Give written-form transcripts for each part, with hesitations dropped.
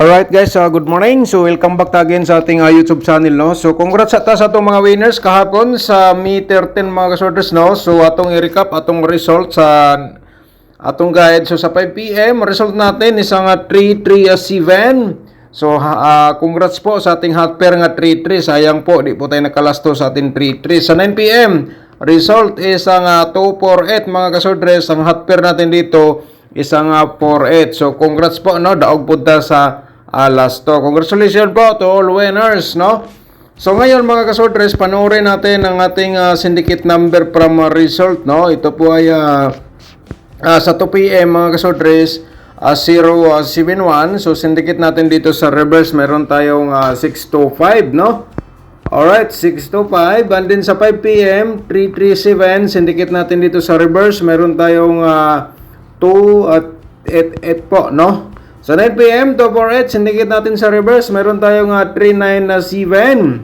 Alright guys, good morning. So welcome back again sa ating YouTube channel, no. So congrats sa atong mga winners kahapon sa May 13 mga kasorters, no. So atong i-recap atong result sa atong guide. So sa 5 PM result natin isang 3-3-7. So congrats po sa ating hot pair nga 3-3. Sayang po di po tayo nakalasto sa ating 3-3. Sa 9 PM result isang 2-4-8 mga kasorters. Ang hot pair natin dito isang 4-8. So congrats po, no, daog punta sa last to. Congratulations po to all winners, no. So ngayon mga kasortres, panoorin natin ang ating syndicate number from result, no. Ito po ay sa 2 PM mga kasortres, 071. So syndicate natin dito sa reverse, meron tayong 625, no. Alright, 625. And then sa 5 PM 337, syndicate natin dito sa reverse, meron tayong 2 at 8 po, no. Sa 9 PM, 248, syndicate natin sa reverse, meron tayong 397.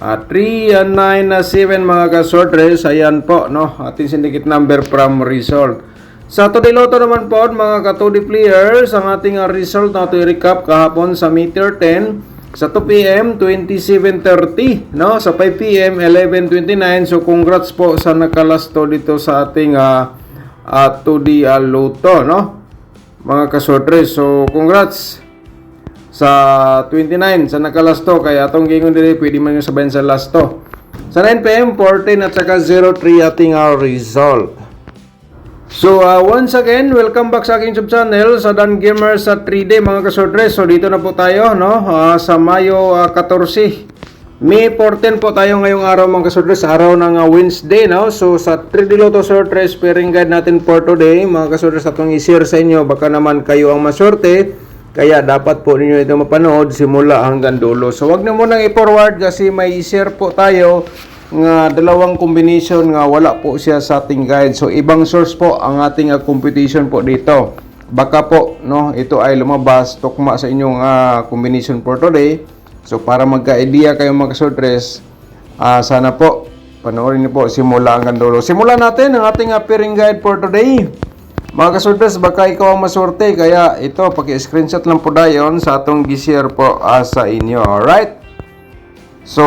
397 mga kasortres, ayan po, no, ating syndicate number from result. Sa Todi Lotto naman po, mga ka-Todi players, ang ating result na ito i-recap kahapon sa May 13. Sa 2 PM, 2730, no, sa 5 PM, 1129. So congrats po sa nakalasto dito sa ating Todi Lotto, no, mga kasortres. So congrats sa 29 sa nakalasto, kaya atong gingon dili pwede man yung sabayan sa lasto. Sa 9 PM 14 at saka 03 ating result. So once again, welcome back sa aking YouTube channel sa Dan Gamer sa 3D mga kasortres. So dito na po tayo, no, sa Mayo 14. May 14 po tayo ngayong araw mga kasortres, araw ng Wednesday, no? So sa 3D Lotto Sortres pairing guide natin for today mga kasortres, atong i-share sa inyo, baka naman kayo ang maswerte, kaya dapat po ninyo ito mapanood simula hanggang dulo. So wag na munang i-forward kasi may i-share po tayo nga dalawang combination nga wala po siya sa ating guide. So ibang source po ang ating competition po dito. Baka po, no, ito ay lumabas tukma sa inyong combination for today. So para magka-idea kayo mga kasortres, sana po panoorin niyo po simula hanggang dulo. Simulan natin ang ating pairing guide for today. Mga kasortres, baka ikaw ang maswerte, kaya ito paki-screenshot lang po dayon sa atong gi-share po sa inyo. Alright? So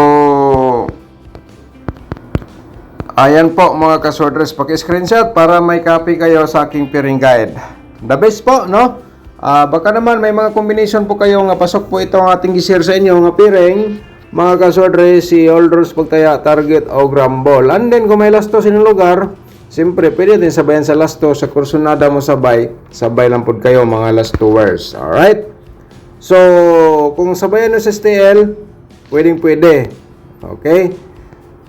ayan po mga kasortres, paki-screenshot para may copy kayo sa aking pairing guide. The best po, no? Baka naman may mga combination po kayo nga pasok po ito ang ating i-share sa inyo nga pairing mga kasortres, si Holders pagtaya, target o grambol. And then kung may lasto sa inyong lugar, siyempre pwede din sabayan sa lasto, sa kursunada mo sabay lang po kayo mga lastowers. Alright? So kung sabayan nyo sa STL, pwede. Okay?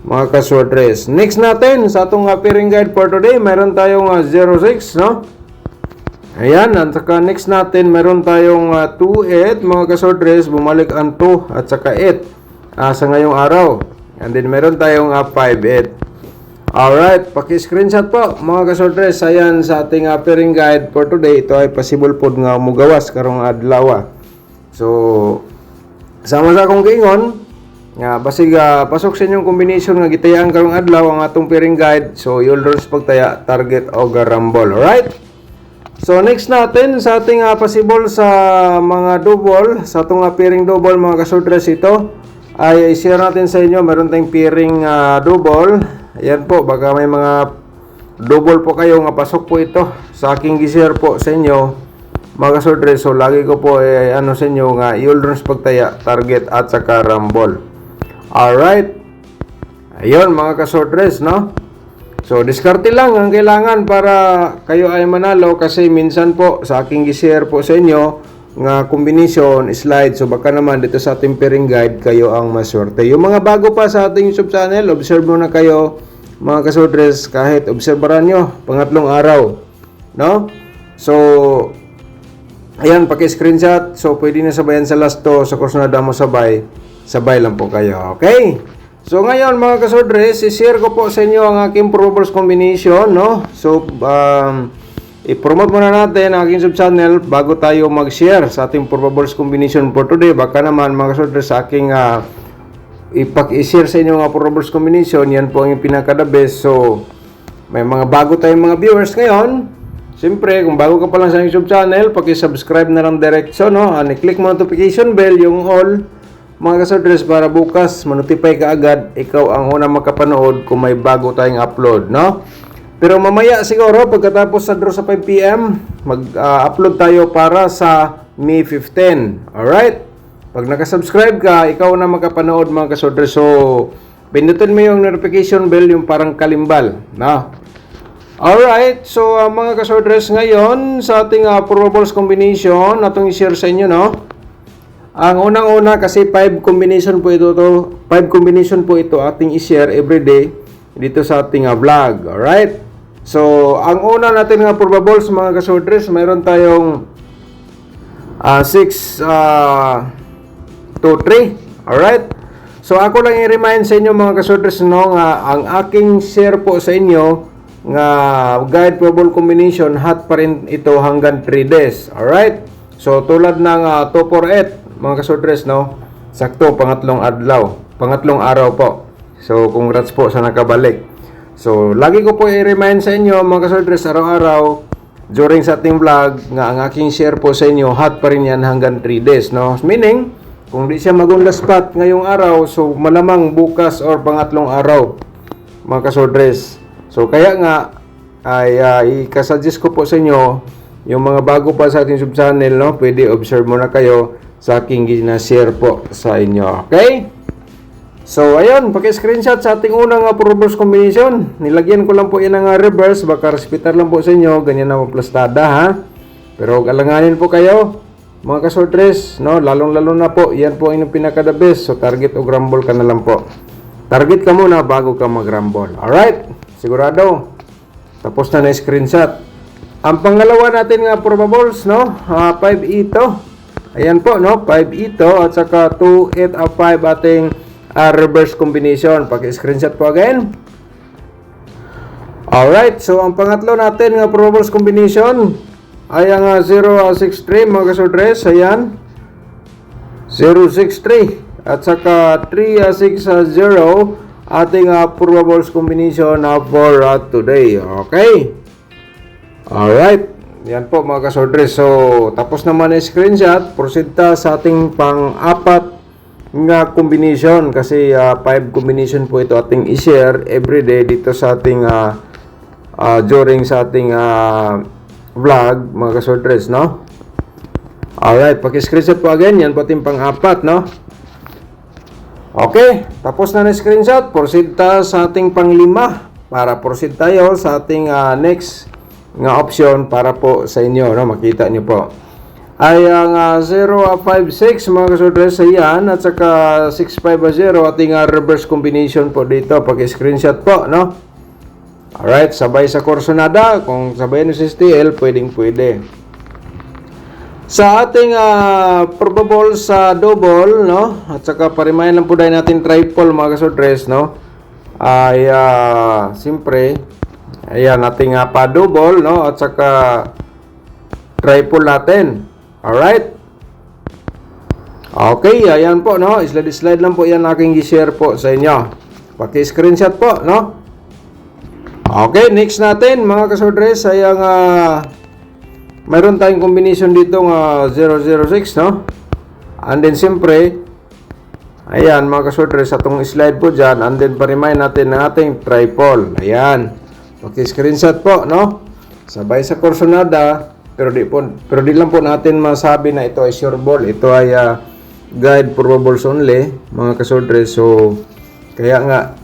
Mga kasortres, next natin sa atong pairing guide for today, meron tayong 06, no? Ayan, at saka next natin, meron tayong 2-8, mga kasortres, bumalik ang 2 at saka 8 sa ngayong araw. And then meron tayong 5-8. Alright, paki-screenshot po, mga kasortres, ayan sa ating pairing guide for today. Ito ay possible po nga mugawas karong adlaw. So, sama sa akong giingon, nga basig pasok sa inyong combination nga gitayaan karong adlaw ang atong pairing guide. So, Holders pagtaya, target o garambol. Alright? So next natin sa ating possible sa mga double, sa atong pairing double mga kasortres, ito ay i-share natin sa inyo. Meron tayong pairing double. Ayan po, baka may mga double po kayo nga pasok po ito sa aking i-share po sa inyo mga kasortres. So lagi ko po ano sa inyo nga Holders pagtaya, target at saka rumble. Alright, ayun mga kasortres, no. So, diskarte lang ang kailangan para kayo ay manalo, kasi minsan po sa aking i-share po sa inyo nga combination slide. So, baka naman dito sa ating pairing guide kayo ang maswerte. Yung mga bago pa sa ating YouTube channel, observe muna kayo mga kasortres, kahit obserbaran nyo pangatlong araw, no? So, ayan, paki-screenshot. So, pwede na sabayan sa lasto, sa kursunada mo sabay lang po kayo, okay? So ngayon mga kasortres, i-share ko po sa inyo ang aking probables combination, no? So i-promote muna natin ang aking sub-channel bago tayo mag-share sa ating probables combination for today. Baka naman mga kasortres, sa aking i-share sa inyo ang probables combination, yan po ang pinaka-the best. So may mga bago tayong mga viewers ngayon. Siyempre, kung bago ka pa lang sa YouTube channel, paki-subscribe na lang diretso, no? I-click mo notification bell, yung all, mga kasodres, para bukas, manotify ka agad, ikaw ang unang makapanood kung may bago tayong upload, no? Pero mamaya siguro, pagkatapos sa draw sa 5 PM, mag-upload tayo para sa May 15. Alright? Pag nakasubscribe ka, ikaw na makapanood, mga kasodres. So, pindutin mo yung notification bell, yung parang kalimbal, no? Alright, so mga kasodres, ngayon sa ating probables combination, natong i-share sa inyo, no? Ang unang-una, kasi 5 combination po ito, 5 combination po ito ating i-share everyday dito sa ating vlog. Alright? So, ang una natin nga probables, mga kasodres, mayroon tayong 6 to 3. Alright? So, ako lang i-remind sa inyo, mga kasodres, no, nga ang aking share po sa inyo nga guide probable combination, hot pa rin ito hanggang 3 days. Alright? So, tulad ng 248, mga kasodres, no? Sakto, pangatlong araw po. So, congrats po sa nakabalik. So, lagi ko po i-remind sa inyo, mga kasodres, araw-araw, during sa ating vlog, nga ang aking share po sa inyo, hot pa rin yan hanggang 3 days, no? Meaning, kung di siya mag-on-the spot ngayong araw, so malamang bukas or pangatlong araw, mga kasodres. So, kaya nga, ay ikasuggest ko po sa inyo, yung mga bago pa sa ating sub-channel, no? Pwede observe muna kayo sa aking gina-share po sa inyo. Okay? So, ayun, paki-screenshot sa ating unang probables combination. Nilagyan ko lang po yan ng reverse, baka respitar lang po sa inyo, ganyan na plastada, ha? Pero alanganin po kayo, mga kasodres, no? Lalong-lalo na po, yan po ang pinaka-the best. So, target o grumble ka na lang po. Target ka muna bago ka mag-grumble. Alright? Sigurado. Tapos na screenshot. Ang pangalawa natin nga probables, no? 5 ito. Ayan po, no? 5 ito at saka 2, 8, 5 ating reverse combination. Paki-screenshot po again. Alright. So, ang pangatlo natin nga probables combination ay ang 063, mga kasodres. Ayan. 063. At saka 360 ating probables combination for today. Okay? Alright. Yan po, mga kasodres. So, tapos naman ang screenshot. Proceed ta sa ating pang-apat nga combination. Kasi 5 combination po ito ating i-share everyday dito sa ating during sa ating vlog, mga kasodres, no? Alright. Paki-screenshot po again. Yan po ating pang-apat, no? Okay, tapos na screenshot. Proceed ta sa ating panglima para proceed tayo sa ating next nga option para po sa inyo, no? Makita nyo po. Ay ang 056, mga kasodres, ayan, at saka 650 ating reverse combination po dito. Paki-screenshot po, no? Alright, sabay sa Corsonada. Kung sabay nyo sa STL, pwede. Sa ating probable sa double, no? At saka parimayan lang po dahil natin triple, mga kasodres, no? Ay siyempre, ayan, ating pa-double, no? At saka triple natin. Alright? Okay, ayan po, no? Slide lang po yan aking i-share po sa inyo. Paki-screenshot po, no? Okay, next natin, mga kasodres, ay ang mayroon tayong combination dito ng 006, no? And then, siyempre, ayan, mga kasodres, atong slide po dyan. And then, pa-remind natin ng ating triple. Ayan. Paki-screenshot po, no? Sabay sa Corsonada. Pero di lang po natin masabi na ito ay sure ball. Ito ay guide probables only, mga kasodres. So, kaya nga,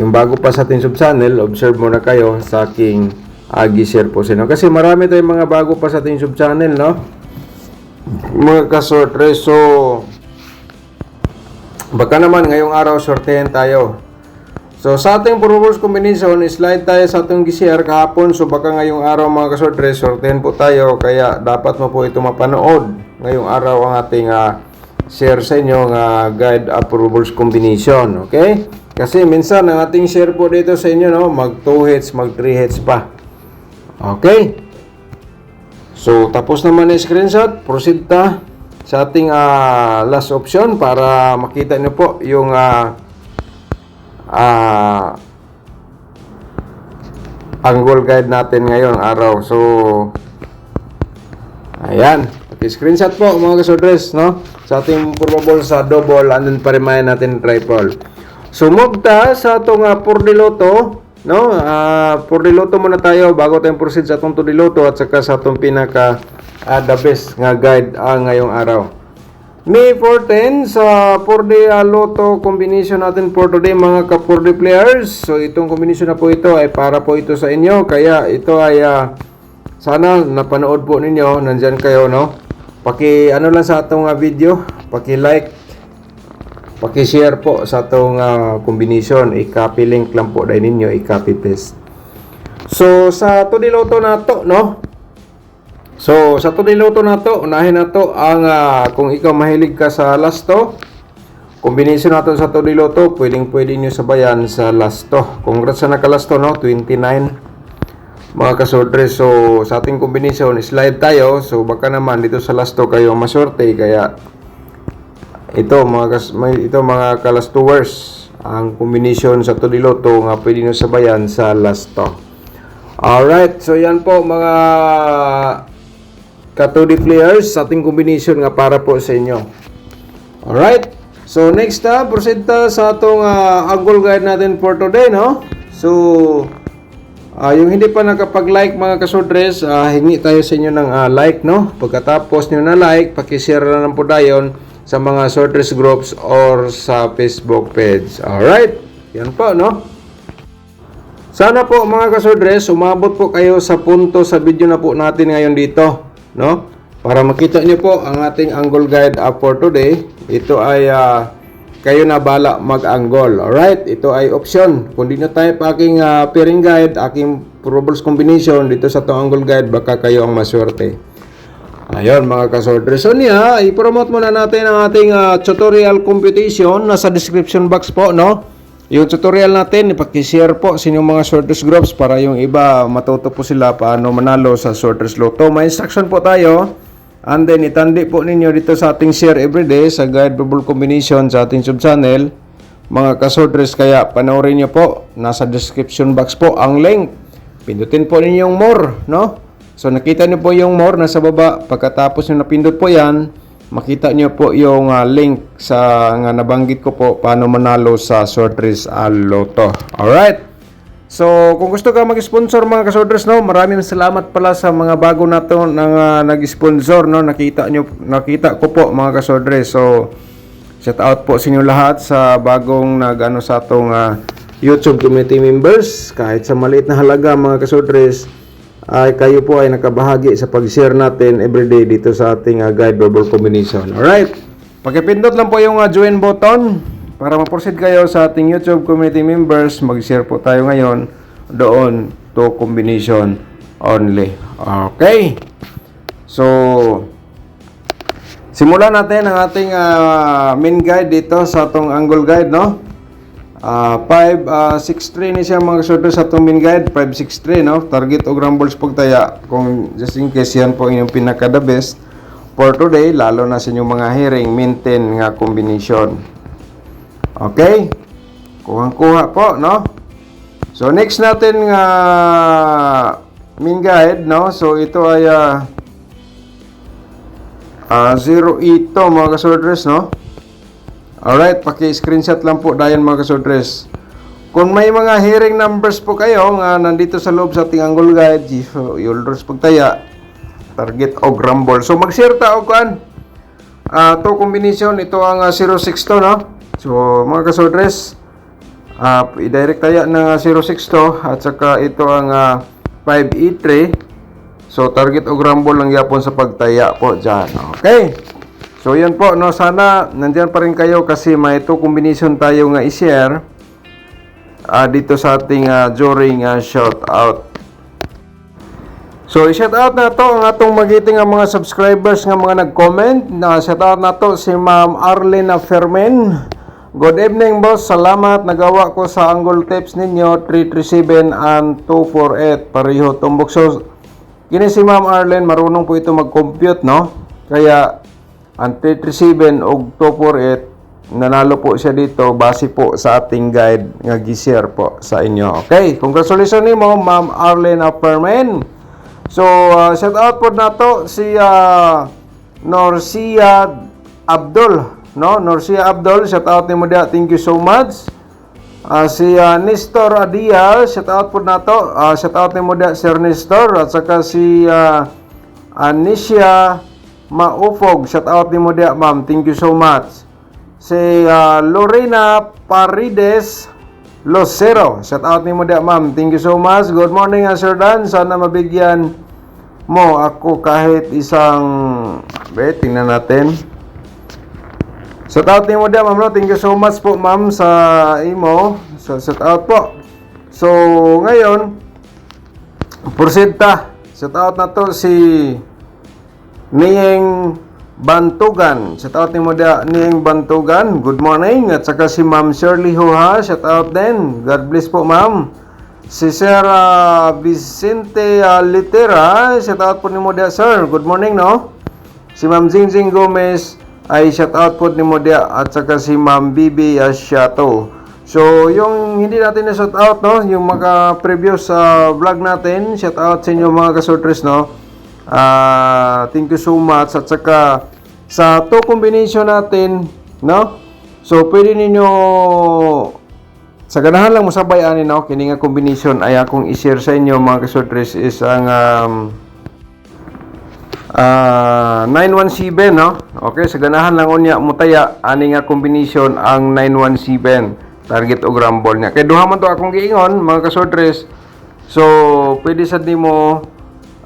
yung bago pa sa ating sub-channel, observe muna kayo sa aking share po sa inyo. Kasi marami tayong mga bago pa sa ating sub-channel, no? Mga kasodres. So, baka naman ngayong araw sortehan tayo. So, sa ating probables combination, slide tayo sa ating share kahapon. So, baka ngayong araw, mga kasodres, sortehan po tayo. Kaya, dapat mo po ito mapanood. Ngayong araw ang ating share sa inyo nga guide probables combination. Okay? Kasi minsan, ang ating share po dito sa inyo, no? Mag 2 hits, mag 3 hits pa. Okay? So, tapos naman yung screenshot. Proceed ta sa ating last option para makita nyo po yung angle guide natin ngayong araw. So, ayan. Screenshot po mga kasodres, no? Sa ating probable sa double, andun pa rin natin triple. So, mugta sa itong 4D Lotto, no? 4D Lotto muna tayo bago tayong proceed sa itong 2D Lotto at saka sa itong pinaka the best nga guide ngayong araw. May 410 sa 4D Lotto combination natin for today mga ka 4D players. So, itong combination na po ito ay para po ito sa inyo. Kaya ito ay sana napanood po ninyo, nandyan kayo, no? Ano lang sa atong video, paki-like, paki-share po sa atong combination, i-copy link lang po dahil ninyo, i-copy paste. So sa 2D Lotto na to, no? So sa 2D Lotto na to, unahin na to ang kung ikaw mahilig ka sa lasto, combination na to sa 2D Lotto, pwedeng nyo sabayan sa lasto. Congrats sa nakalasto, no? 29 mga kasodres. So sa ating combination, slide tayo. So baka naman dito sa lasto kayo maswerte, kaya ito mga kalastowers, ang combination sa 2D Lotto nga pwede nyo sabayan sa lasto. Alright, so yan po mga ka 2D players, sa ating combination nga para po sa inyo. Alright, so next proceed sa atong angle guide natin for today, no? So yung hindi pa nakapag-like mga kasodres, hingi tayo sa inyo ng like, no? Pagkatapos nyo na like, pakishare na lang po dayon sa mga sordres groups or sa Facebook page. Alright, yan po, no? Sana po mga kasodres, umabot po kayo sa punto sa video na po natin ngayon dito, no? Para makita nyo po ang ating angle guide for today. Ito ay kayo na bala mag-angle. Alright, ito ay option. Kung di na tayo pa aking pairing guide, aking probables combination dito sa itong angle guide, baka kayo ang maswerte. Ayun mga kasordres. So niya, i-promote muna natin ang ating tutorial competition. Nasa description box po, no? Yung tutorial natin, ipakishare po sa inyong mga sorters groups para yung iba matuto po sila paano manalo sa sorters Lotto. May instruction po tayo. And then, itandi po ninyo dito sa ating share everyday sa guide probable combination sa ating sub-channel. Mga kasordres, kaya panoorin nyo po. Nasa description box po ang link. Pindutin po ninyo yung more, no? So, nakita nyo po yung more nasa baba. Pagkatapos nyo napindot po yan, makita nyo po yung link sa nga nabanggit ko po paano manalo sa sorters Lotto. Alright? So, kung gusto ka mag-sponsor mga kasorders, no, maraming salamat pala sa mga bago na to nag-sponsor, no, nakita ko po mga kasordres. So, shout out po sa inyo lahat sa bagong sa atong YouTube community members. Kahit sa maliit na halaga mga kasordres, ay kayo po ay nakabahagi sa pag-share natin everyday dito sa ating guide probable combination. Alright, pakipindot lang po yung join button para ma-proceed kayo sa ating YouTube community members. Mag-share po tayo ngayon doon to combination only. Okay. So, simulan natin ang ating main guide dito sa atong angle guide, no? 563 ni siya mga kasordres sa atong main guide. 563, no? Target o grumbles pagtaya. Kung just in case yan po inyong pinaka the best for today, lalo na sa inyong mga hearing, maintain nga combination. Okay? Kuhang-kuha po, no? So, next natin nga main guide, no? So, ito ay 0 ito, mga kasordres, no? Alright, paki-screenshot lang po dayan mga kasordres. Kung may mga hearing numbers po kayo nga nandito sa loob sa ating angle guide, you'll pagtaya, target o grumble. So, mag-share ta o kan. To combination, ito ang 06 to, no? So, mga kasordres, i-direct tayo ng 06 to at saka ito ang 5E3. So, target o grumble lang yapon sa pagtaya po dyan. Okay. So, yan po, no? Sana nandyan pa rin kayo kasi may ito combination tayo nga i-share dito sa ating during shoutout. So, i-shoutout na to ang atong magiting ang mga subscribers nga mga nag-comment. Shoutout na to si Ma'am Arlene Fermin. Good evening, boss. Salamat. Nagawa ko sa angle tips ninyo 337 and 248. Pareho tumbok. So, kini si Ma'am Arlene, marunong po ito mag-compute, no? Kaya, ang 337 o 248, nanalo po siya dito base po sa ating guide nga gi-share po sa inyo. Okay, congratulations nimo Ma'am Arlene Apermen. So, shout out po nato si Norcia Abdul, no? Norcia Abdul, shout out nimo dia. Thank you so much. Si Nestor Adia, shout out po nato. Shout out nimo dia Sir Nestor, at saka si Anisha Maufog, shout out nimo dia ma'am. Thank you so much. Si Lorena Parides Losero, shout out nimo dia ma'am. Thank you so much. Good morning Sir Dan, sana mabigyan mo ako kahit isang tingnan natin. Shout out nimo dia ma'am, no? Thank you so much po ma'am sa imo. So shout out po. So ngayon proceed ta. Shout out na to si Nieng Bantugan. Shout out nimo dia Nieng Bantugan. Good morning. At saka si Ma'am Shirley Hoha, shout out din. God bless po ma'am. Si Sir Vicente Litera, shout out po nimo dia sir. Good morning no. Si Ma'am Jingjing Gomez ay shout out po nimo dia, at saka si Ma'am Bibi Asiato. So yung hindi natin na shout out no, yung mga previous vlog natin, shout out sa inyo mga kasortres no. Thank you so much. At saka sa to combination natin no, so pwede ninyo sa ganahan lang musabay ani no, kini nga combination ay akong i-share sa inyo mga kasortres is ang 917 no. Okay, sa ganahan lang unya mutaya ani nga combination ang 917 target o rumble niya. Kay duha man to akong giingon mga kasortres. So pwede sad nimo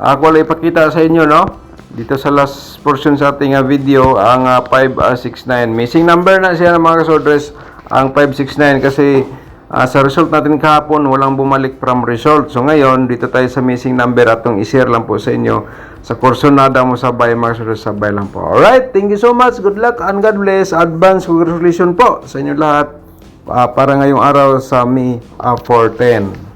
ako lang ipakita sa inyo no. Dito sa last portion sa ating video ang 569. Missing number na siya mga kasortres ang 569 kasi sa result natin kahapon walang bumalik from result. So ngayon dito tayo sa missing number atong i-share lang po sa inyo. Sa kursonada mo sabay mga kasortres, sabay lang po. Alright, thank you so much. Good luck and God bless. Advance congratulations po sa inyo lahat para ngayong araw sa May 410.